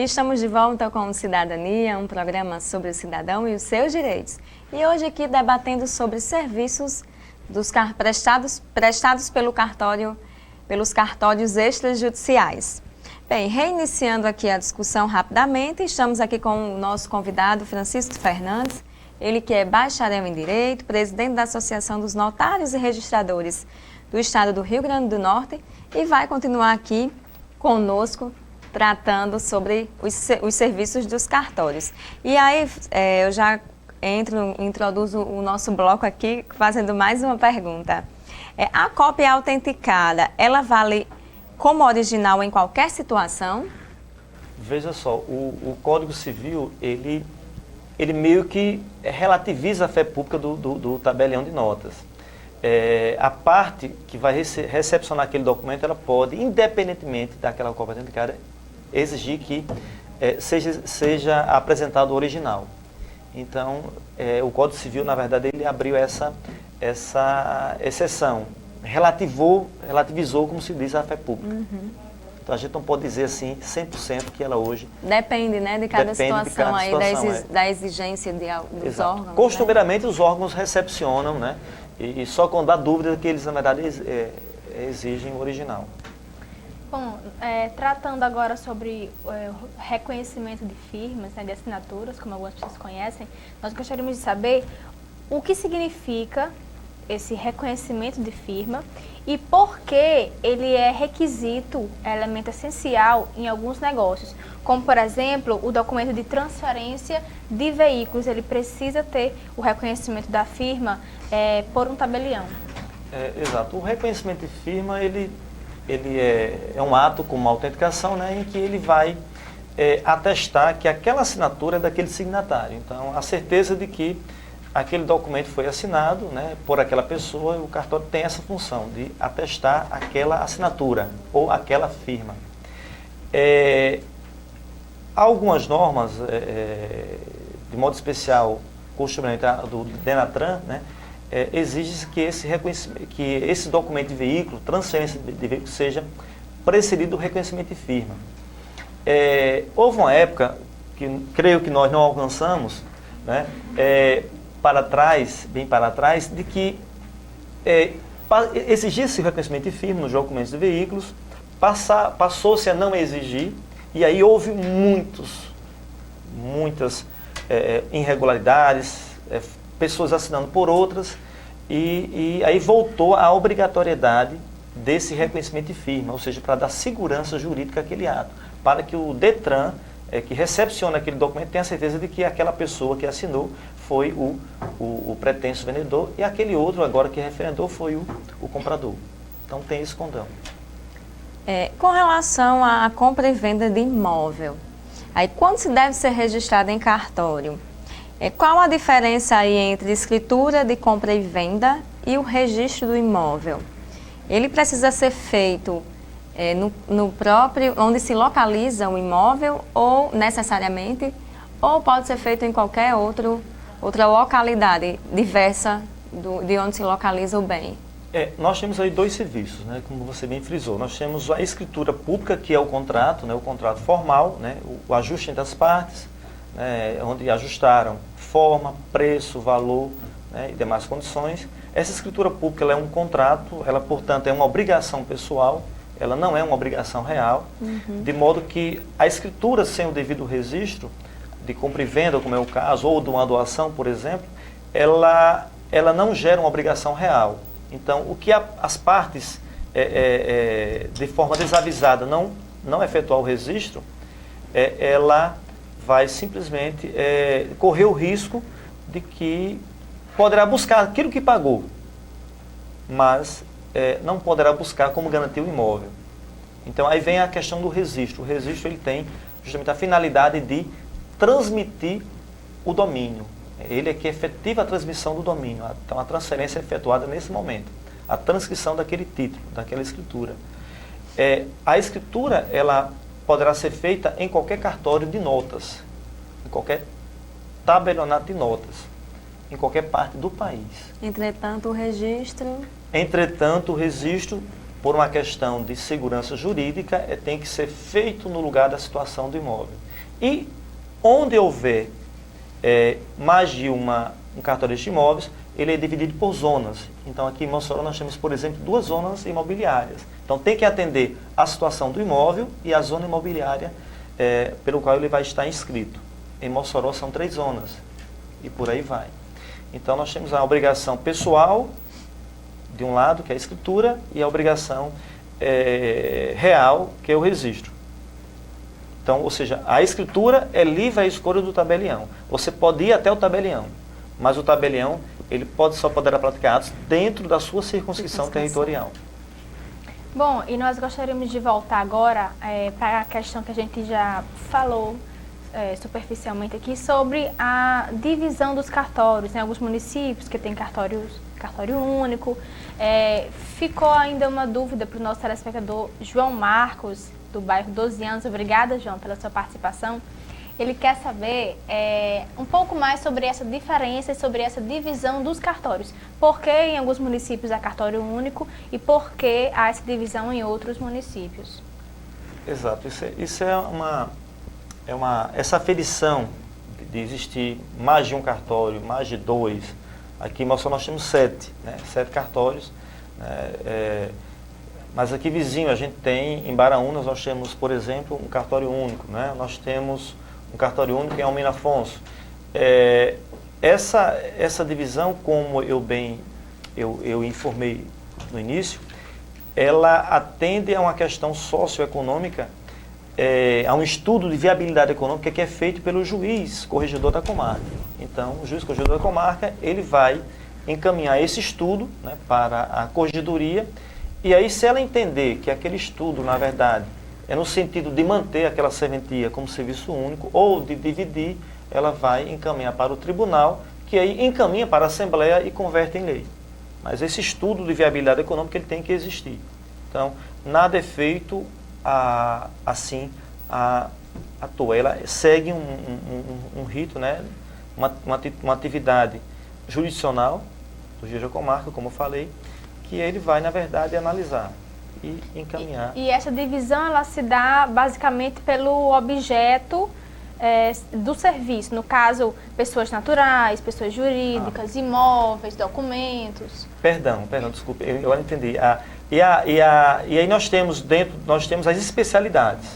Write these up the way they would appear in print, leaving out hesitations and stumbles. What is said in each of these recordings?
E estamos de volta com o Cidadania, um programa sobre o cidadão e os seus direitos. E hoje aqui debatendo sobre serviços prestados pelos cartórios extrajudiciais. Bem, reiniciando aqui a discussão rapidamente, estamos aqui com o nosso convidado Francisco Fernandes, ele que é bacharel em Direito, presidente da Associação dos Notários e Registradores do Estado do Rio Grande do Norte, e vai continuar aqui conosco tratando sobre os serviços dos cartórios. E aí eu já introduzo o nosso bloco aqui fazendo mais uma pergunta. A cópia autenticada, ela vale como original em qualquer situação? Veja só, o Código Civil, ele meio que relativiza a fé pública do tabelião de notas. A parte que vai recepcionar aquele documento, ela pode, independentemente daquela cópia autenticada, exigir que seja apresentado o original. Então, o Código Civil, na verdade, ele abriu essa exceção, relativizou, como se diz, a fé pública. Uhum. Então, a gente não pode dizer assim, 100% que ela hoje... Depende, né, de cada situação, aí, da exigência dos órgãos. Costumeiramente, né? Os órgãos recepcionam, né, e só quando há dúvida que eles, na verdade, exigem o original. Bom, tratando agora sobre reconhecimento de firmas, né, de assinaturas, como algumas pessoas conhecem, nós gostaríamos de saber o que significa esse reconhecimento de firma e por que ele é requisito, elemento essencial em alguns negócios, como, por exemplo, o documento de transferência de veículos, ele precisa ter o reconhecimento da firma por um tabelião. Exato. O reconhecimento de firma, ele é um ato com uma autenticação, né, em que ele vai atestar que aquela assinatura é daquele signatário. Então, a certeza de que aquele documento foi assinado, né, por aquela pessoa, e o cartório tem essa função de atestar aquela assinatura ou aquela firma. Há algumas normas, de modo especial, costumeiramente do Denatran, né, exige que esse documento de veículo, transferência de veículo, seja precedido do reconhecimento de firma. Houve uma época, que creio que nós não alcançamos, né, bem para trás, de que exigisse o reconhecimento de firma nos documentos de veículos, passou-se a não exigir, e aí houve muitas irregularidades, pessoas assinando por outras, e aí voltou a obrigatoriedade desse reconhecimento de firma, ou seja, para dar segurança jurídica àquele ato, para que o Detran, que recepciona aquele documento, tenha certeza de que aquela pessoa que assinou foi o pretenso vendedor e aquele outro agora que referendou foi o comprador. Então tem esse condão. Com relação à compra e venda de imóvel, aí quando se deve ser registrado em cartório? Qual a diferença aí entre escritura de compra e venda e o registro do imóvel? Ele precisa ser feito no próprio, onde se localiza o imóvel, ou necessariamente, ou pode ser feito em qualquer outra localidade diversa de onde se localiza o bem? Nós temos aí dois serviços, né, como você bem frisou. Nós temos a escritura pública, que é o contrato, né, o contrato formal, né, o ajuste entre as partes, onde ajustaram forma, preço, valor, né, e demais condições. Essa escritura pública ela é um contrato, ela, portanto, é uma obrigação pessoal, ela não é uma obrigação real, de modo que a escritura sem o devido registro, de compra e venda, como é o caso, ou de uma doação, por exemplo, ela não gera uma obrigação real. Então, o que as partes, de forma desavisada, não efetuar o registro, ela vai simplesmente correr o risco de que poderá buscar aquilo que pagou, mas não poderá buscar como garantir o imóvel. Então aí vem a questão do registro. O registro ele tem justamente a finalidade de transmitir o domínio. Ele é que efetiva a transmissão do domínio. Então a transferência é efetuada nesse momento. A transcrição daquele título, daquela escritura. A escritura ela poderá ser feita em qualquer cartório de notas, em qualquer tabelionato de notas, em qualquer parte do país. Entretanto, o registro, por uma questão de segurança jurídica, tem que ser feito no lugar da situação do imóvel. E onde houver mais de um cartório de imóveis, ele é dividido por zonas. Então, aqui em Mossoró nós temos, por exemplo, 2 zonas imobiliárias. Então, tem que atender a situação do imóvel e a zona imobiliária pelo qual ele vai estar inscrito. Em Mossoró são 3 zonas e por aí vai. Então, nós temos a obrigação pessoal, de um lado, que é a escritura, e a obrigação real, que é o registro. Então, ou seja, a escritura é livre à escolha do tabelião. Você pode ir até o tabelião, mas o tabelião ele só poderá praticar atos dentro da sua circunscrição territorial. Bom, e nós gostaríamos de voltar agora para a questão que a gente já falou superficialmente aqui sobre a divisão dos cartórios. Em alguns municípios que tem cartório único, ficou ainda uma dúvida para o nosso telespectador João Marcos, do bairro 12 anos. Obrigada, João, pela sua participação. Ele quer saber um pouco mais sobre essa diferença e sobre essa divisão dos cartórios. Por que em alguns municípios há cartório único e por que há essa divisão em outros municípios? Exato. Isso essa aferição de existir mais de um cartório, mais de 2. Aqui em Mossoró nós temos 7, né? 7 cartórios. Mas aqui vizinho a gente tem, em Baraúnas nós temos, por exemplo, um cartório único, né? Nós temos um cartório único em Almina Afonso. Essa divisão, como eu informei no início, ela atende a uma questão socioeconômica, a um estudo de viabilidade econômica que é feito pelo juiz corregedor da comarca. Então, o juiz corregedor da comarca, ele vai encaminhar esse estudo, né, para a corregedoria, e aí se ela entender que aquele estudo, na verdade, é no sentido de manter aquela serventia como serviço único ou de dividir, ela vai encaminhar para o tribunal, que aí encaminha para a Assembleia e converte em lei. Mas esse estudo de viabilidade econômica ele tem que existir. Então, nada é feito assim à toa. Ela segue um rito, né? uma atividade jurisdicional do juiz da comarca, como eu falei, que ele vai, na verdade, analisar e encaminhar. E essa divisão, ela se dá basicamente pelo objeto do serviço, no caso, pessoas naturais, pessoas jurídicas, imóveis, documentos. Perdão, desculpe, eu entendi. E aí nós temos as especialidades.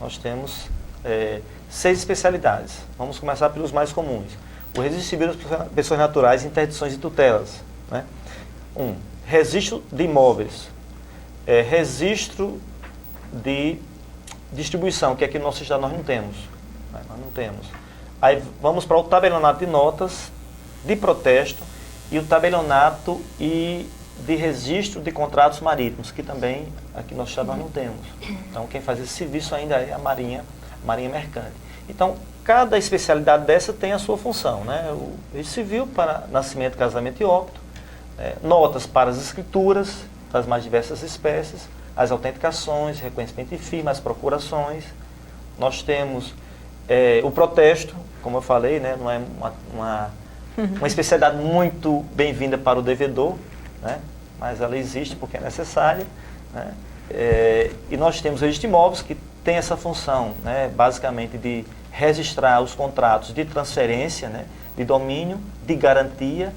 Nós temos 6 especialidades. Vamos começar pelos mais comuns. O registro civil das pessoas naturais, interdições e tutelas. Né? Registro de imóveis. Registro de distribuição, que aqui no nosso estado nós não temos. Né? Nós não temos. Aí vamos para o tabelionato de notas, de protesto, e o tabelionato e de registro de contratos marítimos, que também aqui no nosso estado nós não temos. Então quem faz esse serviço ainda é a Marinha Mercante. Então cada especialidade dessa tem a sua função, né? O registro civil para nascimento, casamento e óbito, notas para as escrituras das mais diversas espécies, as autenticações, reconhecimento de firma, as procurações. Nós temos o protesto, como eu falei, né? Não é uma especialidade muito bem-vinda para o devedor, né? Mas ela existe porque é necessária, né? E nós temos o registro de imóveis, que tem essa função, né? Basicamente de registrar os contratos de transferência, né? De domínio, de garantia,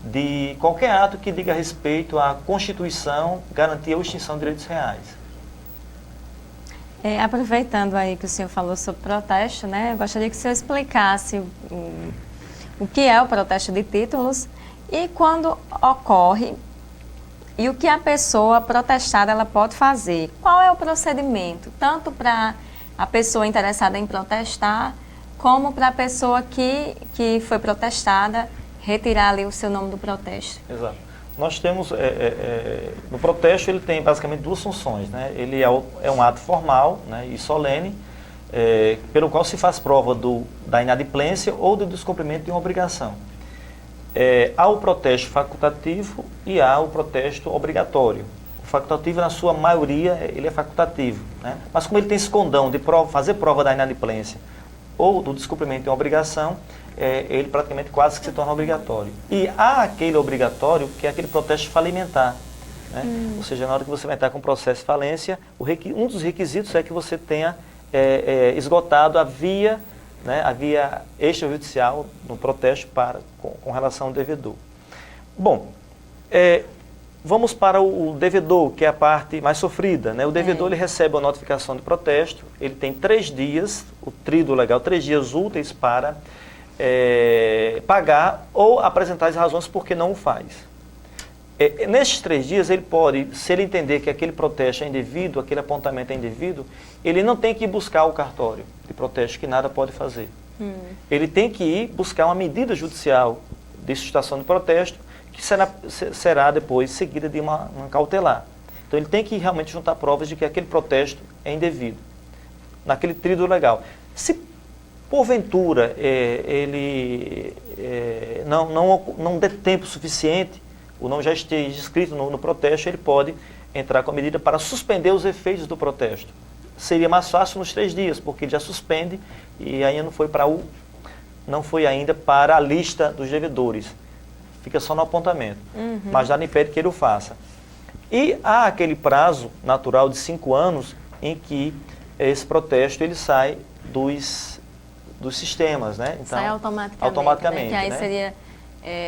de qualquer ato que diga respeito à constituição, garantia ou extinção de direitos reais. Aproveitando aí que o senhor falou sobre protesto, né? Eu gostaria que o senhor explicasse o que é o protesto de títulos e quando ocorre e o que a pessoa protestada ela pode fazer. Qual é o procedimento, tanto para a pessoa interessada em protestar, como para a pessoa que foi protestada retirar ali o seu nome do protesto? Exato. Nós temos, no protesto ele tem basicamente 2 funções, né? Ele é um ato formal, né, e solene, pelo qual se faz prova da inadimplência ou do descumprimento de uma obrigação. Há o protesto facultativo e há o protesto obrigatório. O facultativo, na sua maioria, ele é facultativo, né? Mas como ele tem esse condão de fazer prova da inadimplência ou do descumprimento de uma obrigação, ele praticamente quase que se torna obrigatório. E há aquele obrigatório, que é aquele protesto falimentar. Né? Ou seja, na hora que você vai entrar com o processo de falência, um dos requisitos é que você tenha esgotado a via extrajudicial no protesto com relação ao devedor. Bom, vamos para o devedor, que é a parte mais sofrida, né? O devedor ele recebe a notificação de protesto, ele tem 3 dias, o tríduo legal, 3 dias úteis para pagar ou apresentar as razões por que não o faz. Nesses 3 dias, ele pode, se ele entender que aquele protesto é indevido, aquele apontamento é indevido, ele não tem que ir buscar o cartório de protesto, que nada pode fazer. Ele tem que ir buscar uma medida judicial de sustentação de protesto, que será depois seguida de uma cautelar. Então ele tem que realmente juntar provas de que aquele protesto é indevido, naquele tríduo legal. Se porventura ele não der tempo suficiente, ou não já esteja escrito no protesto, ele pode entrar com a medida para suspender os efeitos do protesto. Seria mais fácil nos 3 dias, porque ele já suspende e ainda não foi ainda para a lista dos devedores. Fica só no apontamento, mas nada impede que ele o faça. E há aquele prazo natural de 5 anos em que esse protesto ele sai dos sistemas, né? Então, sai automaticamente, né? Que aí seria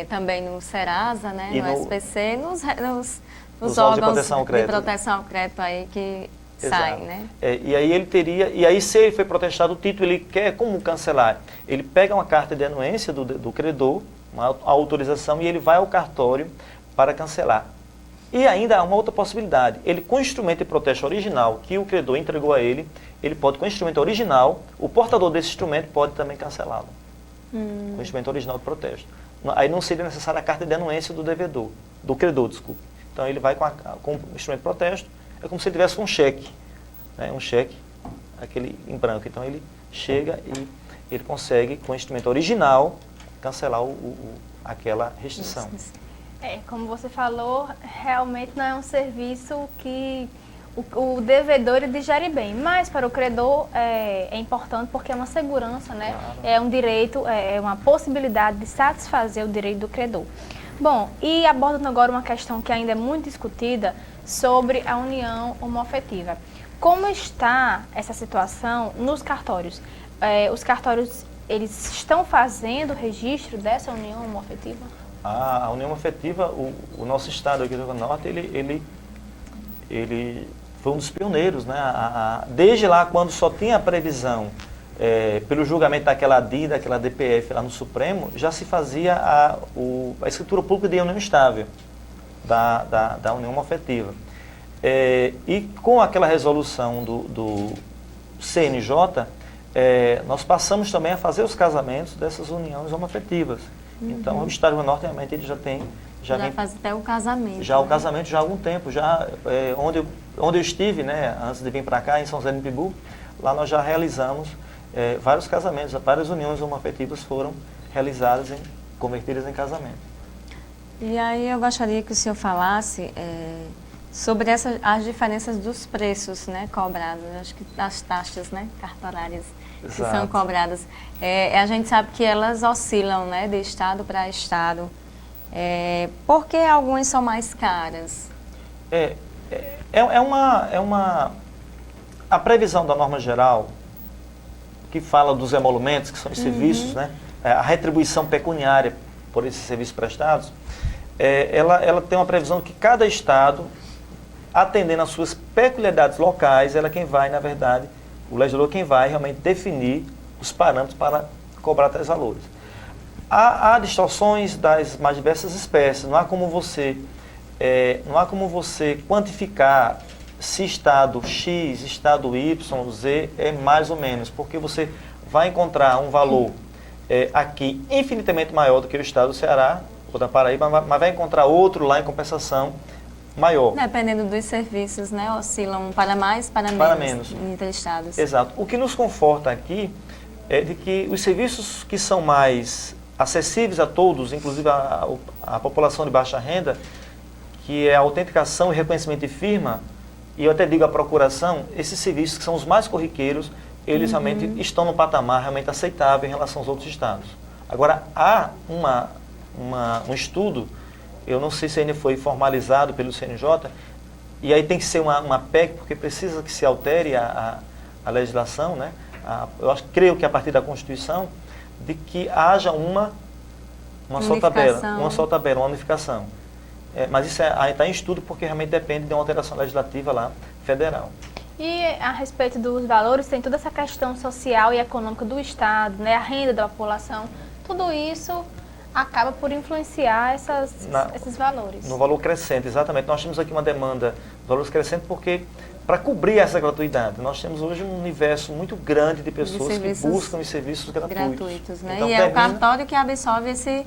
também no Serasa, né? E no SPC, nos nos órgãos de proteção ao crédito aí que sai, né? E aí se ele foi protestado o título, ele quer como cancelar? Ele pega uma carta de anuência do credor, uma autorização, e ele vai ao cartório para cancelar. E ainda há uma outra possibilidade, ele com o instrumento de protesto original que o credor entregou a ele pode, com o instrumento original, o portador desse instrumento pode também cancelá-lo. Com o instrumento original de protesto. Aí não seria necessária a carta de anuência do credor, desculpe. Então ele vai com o instrumento de protesto, é como se ele tivesse um cheque, né? Um cheque, aquele em branco. Então ele chega e ele consegue, com o instrumento original, cancelar aquela restrição. Como você falou, realmente não é um serviço que o devedor digere bem, mas para o credor é importante porque é uma segurança, né? Claro. É um direito, é uma possibilidade de satisfazer o direito do credor. Bom, e abordando agora uma questão que ainda é muito discutida sobre a união homoafetiva. Como está essa situação nos cartórios? Os cartórios, eles estão fazendo o registro dessa união homoafetiva? A união homoafetiva, o nosso estado aqui do Rio Grande do Norte, ele foi um dos pioneiros, né? Desde lá, quando só tinha a previsão, pelo julgamento daquela DI, daquela DPF lá no Supremo, já se fazia a escritura pública de união estável da união homoafetiva. E com aquela resolução do CNJ, nós passamos também a fazer os casamentos dessas uniões homoafetivas. Então, o Estado do Rio Grande do Norte realmente ele já faz até o casamento. Já o casamento já há algum tempo, onde eu estive, né, antes de vir para cá, em São José do Pibu, lá nós já realizamos vários casamentos, várias uniões homoafetivas foram realizadas, convertidas em casamento. E aí eu gostaria que o senhor falasse sobre as diferenças dos preços, né, cobrados, acho que das taxas, né, cartorárias. Exato. Que são cobradas. A gente sabe que elas oscilam, né, de estado para estado. Por que algumas são mais caras? A previsão da norma geral, que fala dos emolumentos, que são os serviços, né, a retribuição pecuniária por esses serviços prestados, ela tem uma previsão que cada estado, atendendo às suas peculiaridades locais, ela é quem vai, na verdade, o legislador quem vai realmente definir os parâmetros para cobrar tais valores. Há distorções das mais diversas espécies, não há como você quantificar se estado X, estado Y, Z é mais ou menos, porque você vai encontrar um valor aqui infinitamente maior do que o estado do Ceará ou da Paraíba, mas vai encontrar outro lá em compensação maior. Dependendo dos serviços, né? Oscilam para mais, para menos. Entre estados. Exato. O que nos conforta aqui é de que os serviços que são mais acessíveis a todos, inclusive a população de baixa renda, que é a autenticação e reconhecimento de firma, e eu até digo a procuração, esses serviços que são os mais corriqueiros, eles realmente estão no patamar realmente aceitável em relação aos outros estados. Agora, há um estudo, eu não sei se ainda foi formalizado pelo CNJ, e aí tem que ser uma PEC, porque precisa que se altere a legislação, né? Creio que a partir da Constituição, de que haja uma só tabela, uma unificação. Mas isso aí está em estudo porque realmente depende de uma alteração legislativa lá, federal. E a respeito dos valores, tem toda essa questão social e econômica do Estado, né, a renda da população, tudo isso acaba por influenciar esses valores. No valor crescente, exatamente. Nós temos aqui uma demanda de valores crescentes porque, para cobrir essa gratuidade, nós temos hoje um universo muito grande de pessoas que buscam os serviços gratuitos. Né? Então, e é o cartório que absorve esse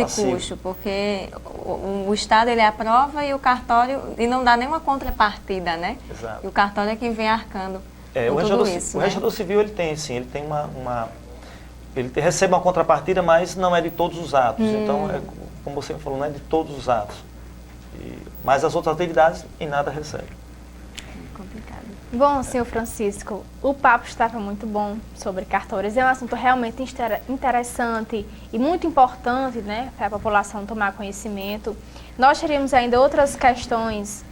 custo, porque o Estado ele aprova e o cartório, e não dá nenhuma contrapartida, né? Exato. E o cartório é quem vem arcando com tudo isso. O registrador civil ele tem ele recebe uma contrapartida, mas não é de todos os atos. Então, como você me falou, não é de todos os atos. Mas as outras atividades em nada recebe. Complicado. Bom, senhor Francisco, o papo estava muito bom sobre cartórios. É um assunto realmente interessante e muito importante, né, para a população tomar conhecimento. Nós teríamos ainda outras questões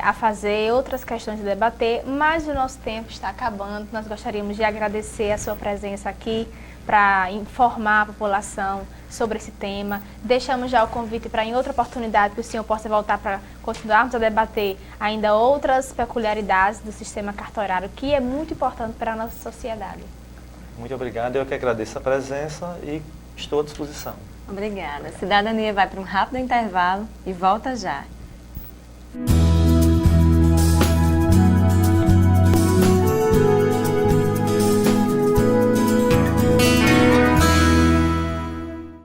a fazer, outras questões a debater, mas o nosso tempo está acabando. Nós gostaríamos de agradecer a sua presença aqui para informar a população sobre esse tema. Deixamos já o convite para, em outra oportunidade, que o senhor possa voltar para continuarmos a debater ainda outras peculiaridades do sistema cartorário, que é muito importante para a nossa sociedade. Muito obrigado, eu que agradeço a presença e estou à disposição. Obrigada. A Cidadania vai para um rápido intervalo e volta já.